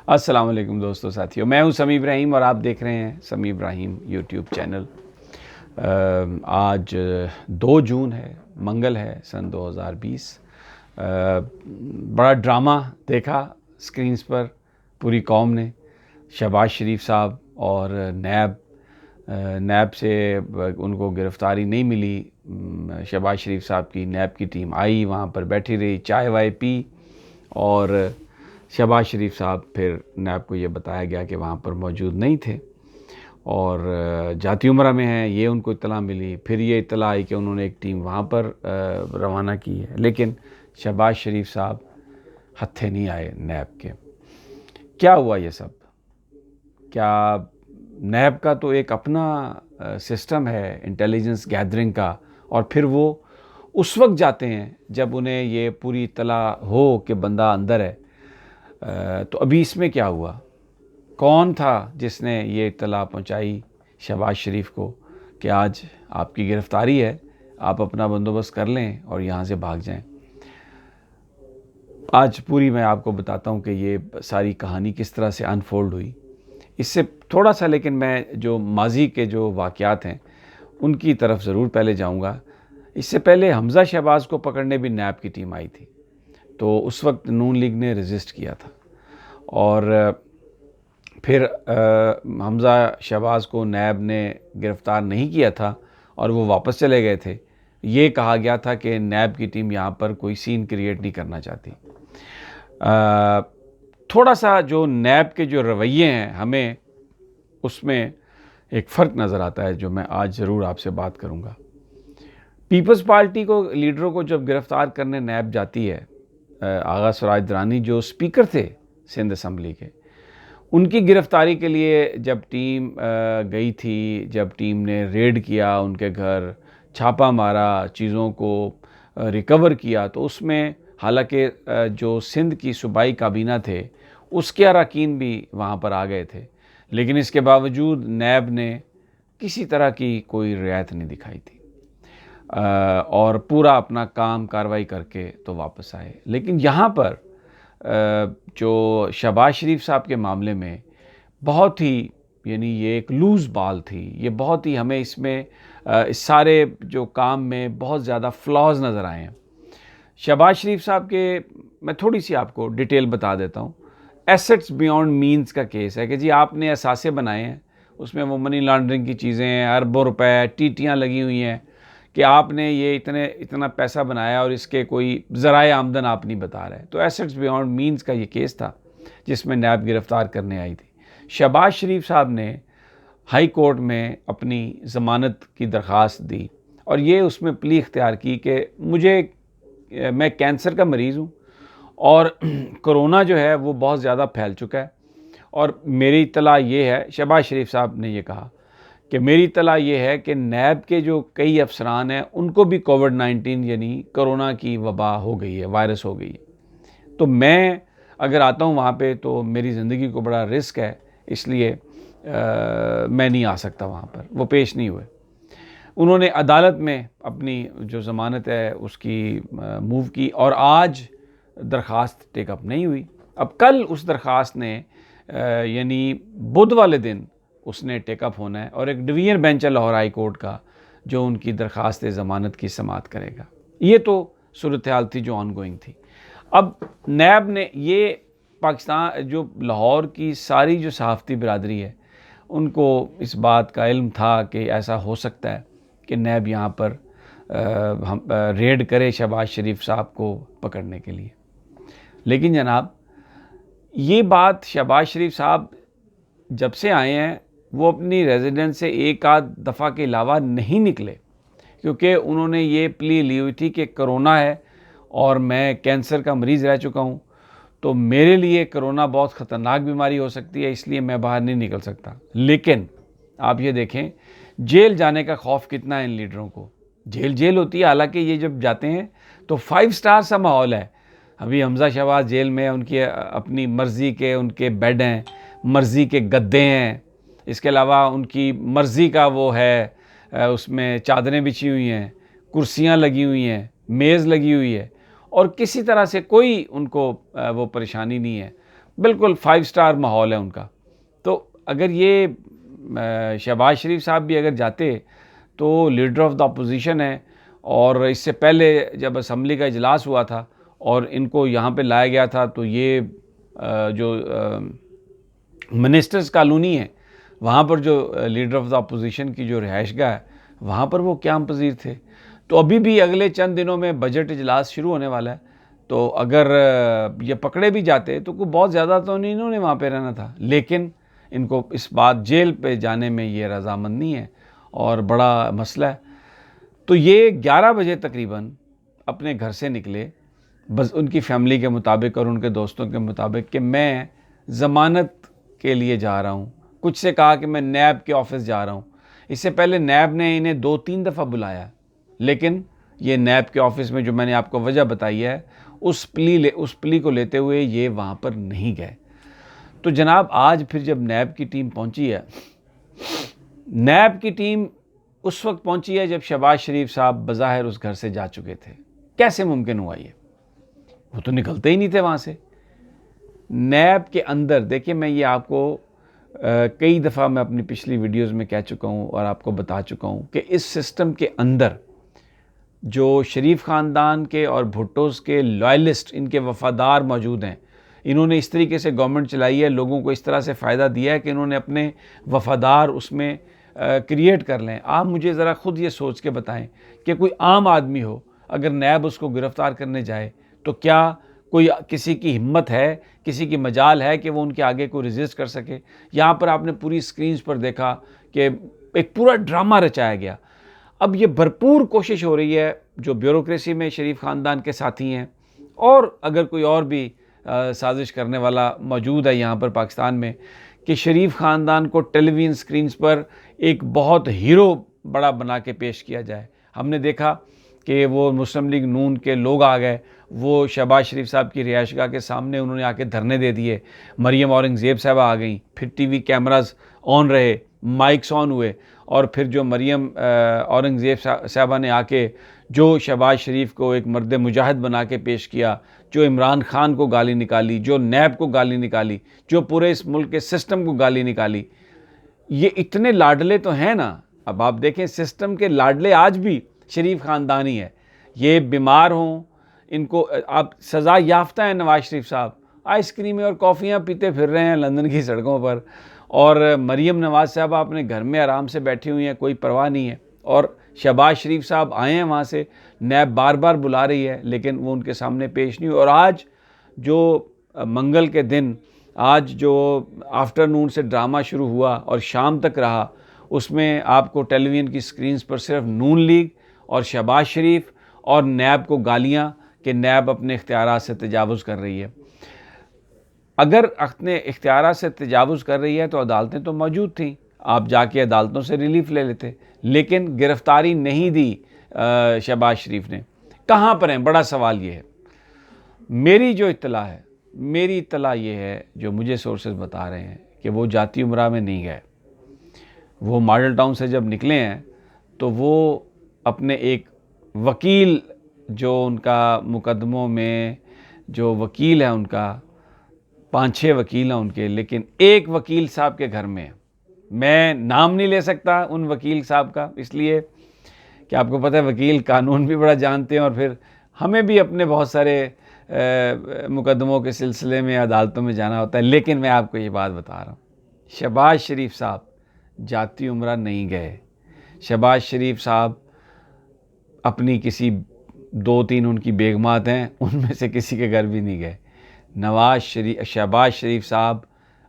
अस्सलाम वालेकुम दोस्तों साथियों, मैं हूं समी इब्राहिम और आप देख रहे हैं समी इब्राहिम यूट्यूब चैनल। आज 2 जून है, मंगल है, सन 2020। बड़ा ड्रामा देखा स्क्रीन्स पर पूरी कौम ने। शहबाज शरीफ साहब और नैब से उनको गिरफ़्तारी नहीं मिली। शहबाज शरीफ साहब की नैब की टीम आई, वहाँ पर बैठी रही, चाय वाय पी, और शहबाज शरीफ साहब फिर नैब को ये बताया गया कि वहाँ पर मौजूद नहीं थे और जाती उम्रा में हैं, ये उनको इत्तला मिली। फिर ये इत्तला आई कि उन्होंने एक टीम वहाँ पर रवाना की है, लेकिन शहबाज शरीफ साहब हत्थे नहीं आए नैब के। क्या हुआ ये सब? क्या नैब का तो एक अपना सिस्टम है इंटेलिजेंस गैदरिंग का, और फिर वो उस वक्त जाते हैं जब उन्हें ये पूरी इत्तला हो कि बंदा अंदर है। तो अभी इसमें क्या हुआ? कौन था जिसने ये इत्तला पहुंचाई शहबाज शरीफ को कि आज आपकी गिरफ़्तारी है, आप अपना बंदोबस्त कर लें और यहाँ से भाग जाएं? आज पूरी मैं आपको बताता हूँ कि ये सारी कहानी किस तरह से अनफोल्ड हुई। इससे थोड़ा सा लेकिन मैं जो माजी के जो वाक़यात हैं उनकी तरफ ज़रूर पहले जाऊँगा। इससे पहले हमज़ा शहबाज को पकड़ने भी नैब की टीम आई थी, तो उस वक्त नून लीग ने रेजिस्ट किया था और फिर हमज़ा शहबाज को नैब ने गिरफ़्तार नहीं किया था और वो वापस चले गए थे। ये कहा गया था कि नैब की टीम यहाँ पर कोई सीन क्रिएट नहीं करना चाहती। थोड़ा सा जो नैब के जो रवैये हैं, हमें उसमें एक फ़र्क नज़र आता है जो मैं आज ज़रूर आपसे बात करूँगा। पीपल्स पार्टी को लीडरों को जब गिरफ़्तार करने नैब जाती है, आगा सराज दरानी जो स्पीकर थे सिंध असम्बली के, उनकी गिरफ़्तारी के लिए जब टीम गई थी, जब टीम ने रेड किया उनके घर, छापा मारा, चीज़ों को रिकवर किया, तो उसमें हालांकि जो सिंध की सूबाई काबीना थे उसके अरकान भी वहाँ पर आ गए थे, लेकिन इसके बावजूद नैब ने किसी तरह की कोई रियायत नहीं दिखाई थी और पूरा अपना काम कार्रवाई करके तो वापस आए। लेकिन यहाँ पर जो शहबाज शरीफ साहब के मामले में बहुत ही, यानी ये एक लूज़ बॉल थी, ये बहुत ही, हमें इसमें इस सारे जो काम में बहुत ज़्यादा फ्लॉज नज़र आए हैं। शहबाज शरीफ साहब के मैं थोड़ी सी आपको डिटेल बता देता हूँ। एसेट्स बियॉन्ड मीन्स का केस है कि जी आपने असासे बनाए हैं, उसमें वो मनी लॉन्ड्रिंग की चीज़ें हैं, अरबों रुपए टीटियाँ लगी हुई हैं कि आपने ये इतना पैसा बनाया और इसके कोई ज़राए आमदन आप नहीं बता रहे। तो एसेट्स बियॉन्ड मीन्स का ये केस था जिसमें नैब गिरफ़्तार करने आई थी। शहबाज शरीफ साहब ने हाई कोर्ट में अपनी ज़मानत की दरख्वास्त दी और ये उसमें प्ली इख्तियार की कि मैं कैंसर का मरीज़ हूँ और कोरोना जो है वो बहुत ज़्यादा फैल चुका है, और मेरी इत्तला ये है, शहबाज शरीफ साहब ने ये कहा कि मेरी इत्तला ये है कि नैब के जो कई अफसरान हैं उनको भी कोविड-19 यानी कोरोना की वबा हो गई है, वायरस हो गई है। तो मैं अगर आता हूँ वहाँ पे तो मेरी ज़िंदगी को बड़ा रिस्क है, इसलिए मैं नहीं आ सकता वहाँ पर। वो पेश नहीं हुए। उन्होंने अदालत में अपनी जो ज़मानत है उसकी मूव की और आज दरख्वास्त टेकअप नहीं हुई। अब कल उस दरख्वास्त ने यानी बुध वाले दिन उसने टेकअप होना है और एक डिवीज़न बेंच है लाहौर हाई कोर्ट का जो उनकी दरख्वास्त ज़मानत की समाअत करेगा। ये तो सूरत हाल थी जो ऑनगोइंग थी। अब नैब ने ये पाकिस्तान जो लाहौर की सारी जो सहाफ़ती बिरादरी है उनको इस बात का इल्म था कि ऐसा हो सकता है कि नैब यहाँ पर हम रेड करे शहबाज शरीफ साहब को पकड़ने के लिए। लेकिन जनाब, ये बात शहबाज शरीफ साहब जब से आए हैं वो अपनी रेजिडेंस से एक आध दफ़ा के अलावा नहीं निकले, क्योंकि उन्होंने ये प्ली ली हुई थी कि कोरोना है और मैं कैंसर का मरीज़ रह चुका हूँ, तो मेरे लिए कोरोना बहुत ख़तरनाक बीमारी हो सकती है, इसलिए मैं बाहर नहीं निकल सकता। लेकिन आप ये देखें जेल जाने का खौफ कितना है इन लीडरों को। जेल होती है, हालांकि ये जब जाते हैं तो 5 स्टार सा माहौल है। अभी हमज़ा शहबाज जेल में, उनकी अपनी मर्ज़ी के उनके बेड हैं, मर्ज़ी के गद्दे हैं, इसके अलावा उनकी मर्ज़ी का वो है, उसमें चादरें बिछी हुई हैं, कुर्सियाँ लगी हुई हैं, मेज़ लगी हुई है और किसी तरह से कोई उनको वो परेशानी नहीं है। बिल्कुल 5 स्टार माहौल है उनका। तो अगर ये शहबाज शरीफ साहब भी अगर जाते तो लीडर ऑफ द अपोजिशन है, और इससे पहले जब असम्बली का इजलास हुआ था और इनको यहाँ पे लाया गया था, तो ये जो मिनिस्टर्स कॉलोनी है वहाँ पर जो लीडर ऑफ द अपोजिशन की जो रिहाइशगाह है वहाँ पर वो क़याम पज़ीर थे। तो अभी भी अगले चंद दिनों में बजट इजलास शुरू होने वाला है, तो अगर ये पकड़े भी जाते तो कोई बहुत ज़्यादा तो नहीं इन्होंने वहाँ पे रहना था, लेकिन इनको इस बात जेल पे जाने में ये रजामंद नहीं है और बड़ा मसला है। तो ये 11 बजे तकरीबन अपने घर से निकले, बस उनकी फैमिली के मुताबिक और उनके दोस्तों के मुताबिक, कि मैं ज़मानत के लिए जा रहा हूँ। कुछ से कहा कि मैं नैब के ऑफिस जा रहा हूँ। इससे पहले नैब ने इन्हें 2-3 दफ़ा बुलाया, लेकिन ये नैब के ऑफिस में जो मैंने आपको वजह बताई है उस प्ली को लेते हुए ये वहाँ पर नहीं गए। तो जनाब आज फिर जब नैब की टीम पहुँची है, नैब की टीम उस वक्त पहुँची है जब शहबाज शरीफ साहब बज़ाहिर उस घर से जा चुके थे। कैसे मुमकिन हुआ ये? वो तो निकलते ही नहीं थे वहाँ से। नैब के अंदर देखिए, मैं ये आपको कई दफ़ा मैं अपनी पिछली वीडियोस में कह चुका हूँ और आपको बता चुका हूँ कि इस सिस्टम के अंदर जो शरीफ ख़ानदान के और भुट्टोस के लॉयलिस्ट, इनके वफ़ादार मौजूद हैं। इन्होंने इस तरीके से गवर्नमेंट चलाई है, लोगों को इस तरह से फ़ायदा दिया है कि इन्होंने अपने वफ़ादार उसमें क्रिएट कर लें। आप मुझे ज़रा ख़ुद ये सोच के बताएं कि कोई आम आदमी हो, अगर नैब उसको गिरफ़्तार करने जाए तो क्या कोई किसी की हिम्मत है, किसी की मजाल है कि वो उनके आगे को रेजिस्ट कर सके? यहाँ पर आपने पूरी स्क्रीन्स पर देखा कि एक पूरा ड्रामा रचाया गया। अब ये भरपूर कोशिश हो रही है जो ब्यूरोक्रेसी में शरीफ ख़ानदान के साथी हैं, और अगर कोई और भी साजिश करने वाला मौजूद है यहाँ पर पाकिस्तान में, कि शरीफ ख़ानदान को टेलीविज़न स्क्रीन्स पर एक बहुत हीरो बड़ा बना के पेश किया जाए। हमने देखा कि वो मुस्लिम लीग नून के लोग आ गए, वो शहबाज शरीफ साहब की रिहाइशगाह के सामने उन्होंने आके धरने दे दिए। मरियम औरंगज़ेब साहबा आ गई, फिर टीवी कैमरास ऑन रहे, माइक्स ऑन हुए, और फिर जो मरियम औरंगज़ेब साहबा ने आके जो शहबाज शरीफ को एक मर्द मुजाहिद बना के पेश किया, जो इमरान खान को गाली निकाली, जो नैब को गाली निकाली, जो पूरे इस मुल्क के सिस्टम को गाली निकाली। ये इतने लाडले तो हैं ना। अब आप देखें, सिस्टम के लाडले आज भी शरीफ ख़ानदान ही है। ये बीमार हों, इनको आप सज़ा याफ्ता है नवाज शरीफ साहब, आइसक्रीमें और कॉफ़ियाँ पीते फिर रहे हैं लंदन की सड़कों पर, और मरीम नवाज साहब अपने घर में आराम से बैठी हुई हैं, कोई परवाह नहीं है। और शहबाज शरीफ साहब आए हैं वहाँ से, नैब बार बार बुला रही है, लेकिन वो उनके सामने पेश नहीं हुई। और आज जो मंगल के दिन, आज जो आफ्टरनून से ड्रामा शुरू हुआ और शाम तक रहा, उसमें आपको टेलीविज़न की स्क्रीन्स पर सिर्फ नून लीग और शहबाज शरीफ और नैब को गालियाँ कि नैब अपने इख्तियारात से तजावुज़ कर रही है। अगर अपने इख्तियारात से तजावुज़ कर रही है तो अदालतें तो मौजूद थीं, आप जाके अदालतों से रिलीफ ले लेते, लेकिन गिरफ़्तारी नहीं दी शहबाज शरीफ ने। कहाँ पर हैं? बड़ा सवाल ये है। मेरी जो इत्तला है, मेरी इत्तला ये है, जो मुझे सोर्सेज बता रहे हैं कि वो जाती उमरा में नहीं गए। वो मॉडल टाउन से जब निकले हैं तो वो अपने एक वकील, जो उनका मुकदमों में जो वकील है, उनका 5-6 वकील हैं उनके, लेकिन एक वकील साहब के घर में, मैं नाम नहीं ले सकता उन वकील साहब का, इसलिए कि आपको पता है वकील कानून भी बड़ा जानते हैं, और फिर हमें भी अपने बहुत सारे मुकदमों के सिलसिले में अदालतों में जाना होता है। लेकिन मैं आपको ये बात बता रहा हूँ, शहबाज शरीफ साहब जाती उम्रा नहीं गए। शहबाज शरीफ साहब अपनी किसी 2-3 उनकी बेगमात हैं, उनमें से किसी के घर भी नहीं गए। शहबाज शरीफ साहब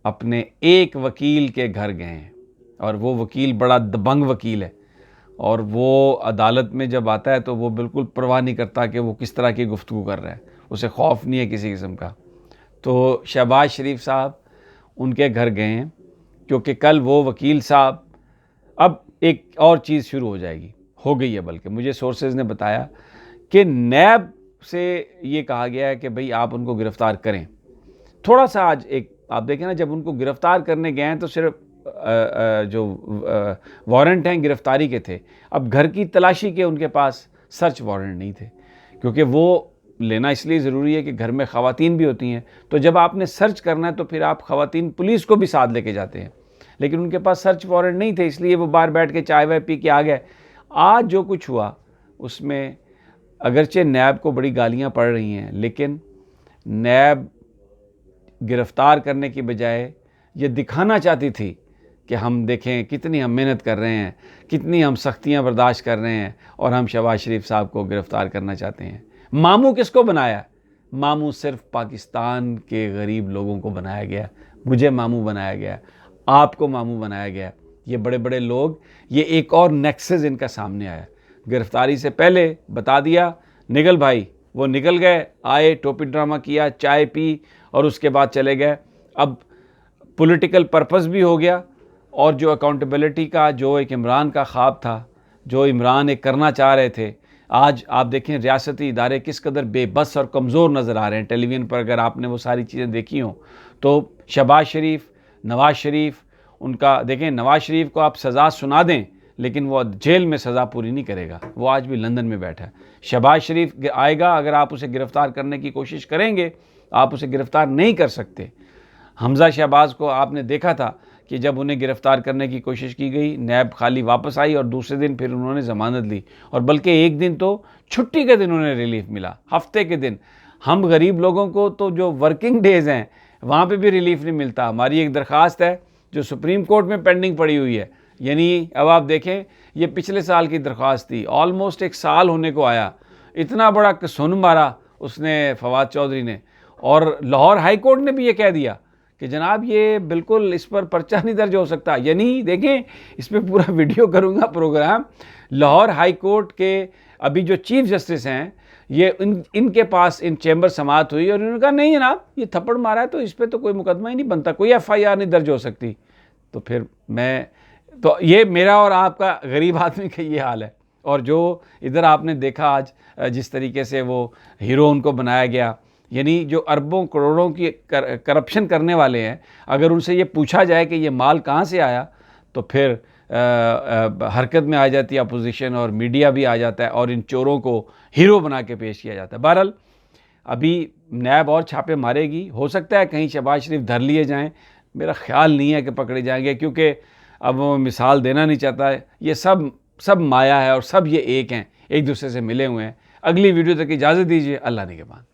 अपने एक वकील के घर गए हैं, और वो वकील बड़ा दबंग वकील है, और वो अदालत में जब आता है तो वो बिल्कुल परवाह नहीं करता कि वो किस तरह की गुफ्तगू कर रहा है, उसे खौफ नहीं है किसी किस्म का। तो शहबाज शरीफ साहब उनके घर गए हैं, क्योंकि कल वो वकील साहब, अब एक और चीज़ शुरू हो जाएगी, हो गई है बल्कि, मुझे सोर्सेज ने बताया कि नैब से ये कहा गया है कि भाई आप उनको गिरफ़्तार करें। थोड़ा सा आज एक आप देखें ना, जब उनको गिरफ़्तार करने गए हैं तो सिर्फ जो वारंट हैं गिरफ़्तारी के थे, अब घर की तलाशी के उनके पास सर्च वारंट नहीं थे, क्योंकि वो लेना इसलिए ज़रूरी है कि घर में ख़वातीन भी होती हैं, तो जब आपने सर्च करना है तो फिर आप ख़वातीन पुलिस को भी साथ लेके जाते हैं, लेकिन उनके पास सर्च वारंट नहीं थे, इसलिए वो बाहर बैठ के चाय वाय पी के आ गए। आज जो कुछ हुआ उसमें अगरचे नैब को बड़ी गालियाँ पड़ रही हैं, लेकिन नैब गिरफ़्तार करने की बजाय ये दिखाना चाहती थी कि हम देखें कितनी हम मेहनत कर रहे हैं, कितनी हम सख्तियाँ बर्दाश्त कर रहे हैं, और हम शहबाज शरीफ साहब को गिरफ़्तार करना चाहते हैं। मामू किसको बनाया? मामू सिर्फ पाकिस्तान के गरीब लोगों को बनाया गया। मुझे मामू बनाया गया, आपको मामू बनाया गया। ये बड़े बड़े लोग, ये एक और नेक्सस इनका सामने आया। गिरफ़्तारी से पहले बता दिया निकल भाई, वो निकल गए, आए, टोपी ड्रामा किया, चाय पी और उसके बाद चले गए। अब पॉलिटिकल पर्पस भी हो गया, और जो अकाउंटेबिलिटी का जो एक इमरान का ख्वाब था, जो इमरान एक करना चाह रहे थे, आज आप देखें रियासती इदारे किस कदर बेबस और कमज़ोर नज़र आ रहे हैं। टेलीविज़न पर अगर आपने वो सारी चीज़ें देखी हों तो शहबाज शरीफ, नवाज़ शरीफ, उनका देखें, नवाज़ शरीफ को आप सज़ा सुना दें लेकिन वो जेल में सज़ा पूरी नहीं करेगा, वो आज भी लंदन में बैठा है। शहबाज शरीफ आएगा, अगर आप उसे गिरफ़्तार करने की कोशिश करेंगे आप उसे गिरफ़्तार नहीं कर सकते। हमज़ा शहबाज को आपने देखा था कि जब उन्हें गिरफ़्तार करने की कोशिश की गई, नैब खाली वापस आई और दूसरे दिन फिर उन्होंने ज़मानत ली, और बल्कि एक दिन तो छुट्टी के दिन उन्हें रिलीफ मिला, हफ्ते के दिन। हम गरीब लोगों को तो जो वर्किंग डेज़ हैं वहाँ पे भी रिलीफ नहीं मिलता। हमारी एक दरख्वास्त है जो सुप्रीम कोर्ट में पेंडिंग पड़ी हुई है, यानी अब आप देखें ये पिछले साल की दरख्वास्त थी, ऑलमोस्ट 1 साल होने को आया। इतना बड़ा कसून मारा उसने फवाद चौधरी ने, और लाहौर हाई कोर्ट ने भी ये कह दिया कि जनाब ये बिल्कुल इस पर पर्चा नहीं दर्ज हो सकता। यानी देखें, इस पर पूरा वीडियो करूँगा प्रोग्राम। लाहौर हाई कोर्ट के अभी जो चीफ जस्टिस हैं, ये इनके पास इन चैम्बर समाअत हुई और इन्होंने कहा नहीं जनाब ये थप्पड़ मारा है तो इस पर तो कोई मुकदमा ही नहीं बनता, कोई FIR नहीं दर्ज हो सकती। तो फिर तो ये मेरा और आपका गरीब आदमी का ये हाल है। और जो इधर आपने देखा आज जिस तरीके से वो हीरो उनको बनाया गया, यानी जो अरबों करोड़ों की करप्शन करने वाले हैं, अगर उनसे ये पूछा जाए कि ये माल कहाँ से आया तो फिर हरकत में आ जाती है अपोजिशन, और मीडिया भी आ जाता है और इन चोरों को हीरो बना के पेश किया जाता है। बहरहाल अभी नैब और छापे मारेगी, हो सकता है कहीं शहबाज शरीफ धर लिए जाएं, मेरा ख्याल नहीं है कि पकड़े जाएंगे, क्योंकि अब वो मिसाल देना नहीं चाहता है। ये सब माया है और सब ये एक हैं, एक दूसरे से मिले हुए हैं। अगली वीडियो तक इजाज़त दीजिए, अल्लाह ने के बाद।